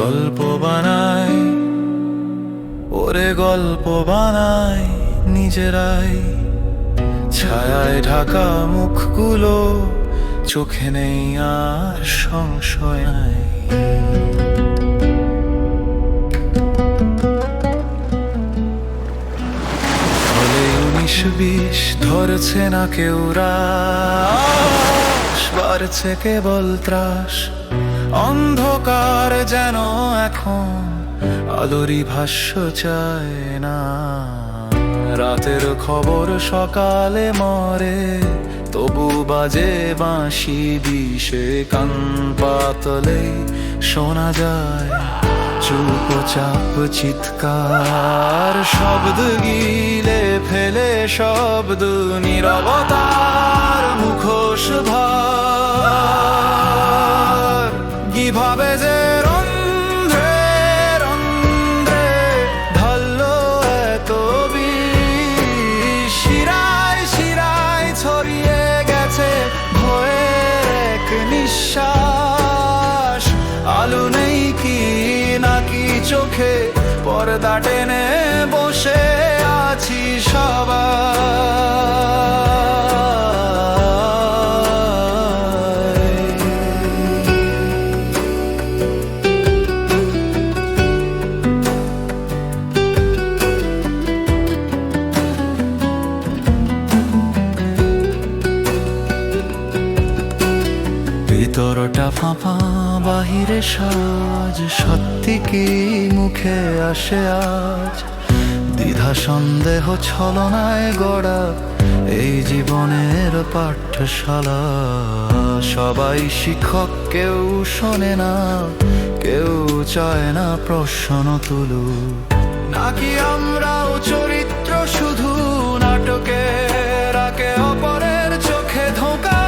গল্প বানাই, ওরে গল্প বানাই নিজেরাই। ছায়ায় ঢাকা মুখগুলো, চোখে নেই আর সংশয় নাই। ফলে 19-20 ধরছে না কেউ রাশ, বাড়ছে কেবল ত্রাস। অন্ধকার যেন এখন আলোরই ভাষ্য চায় না। রাতের খবর সকালে মরে, তবু বাজে বাঁশি বিষে কান পাতলে শোনা যায় চুপচাপ চিৎকার। শব্দ গিলে ফেলে শব্দ নীরবতার মুখোশ ভার। কিভাবে যে রন্ধ্রে রন্ধ্রে ঢাললো এত বিষ, শিরায় শিরায় ছড়িয়ে গেছে ভয়ের এক নিঃশ্বাস। আলো নেই কি নাকি চোখে, পর্দা টেনে বসে আছি সবাই। ভিতরটা ফাঁপা, বাহিরে সাজ। সত্যি কি মুখে আসে আজ? দ্বিধা সন্দেহ ছলনায় গড়া এই জীবনের পাঠশালা। সবাই শিক্ষক, কেউ শোনে না, কেউ চায় না প্রশ্ন তুলুক। নাকি আমরাও চরিত্র শুধু নাটকে, রাকে অপরের চোখে ধোঁকা।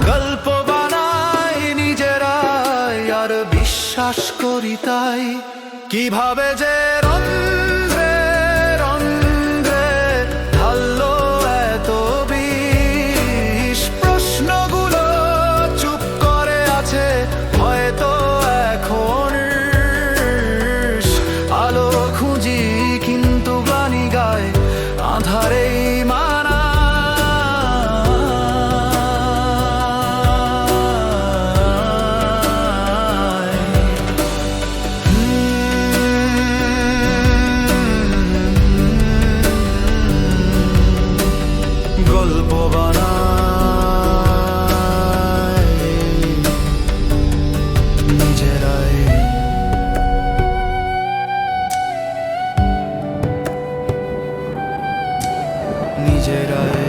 গল্প বানাই নিজেরাই আর বিশ্বাস করি তাই। কিভাবে যে রন্ধ্রে রন্ধ্রে ঢাললো এত বিষ, প্রশ্নগুলো চুপ করে আছে হয়তো এখন। আলো খুঁজি কিন্তু গ্লানি গায় আধারেই মানা। গল্প বানাই নিজেরাই। নিজেরাই।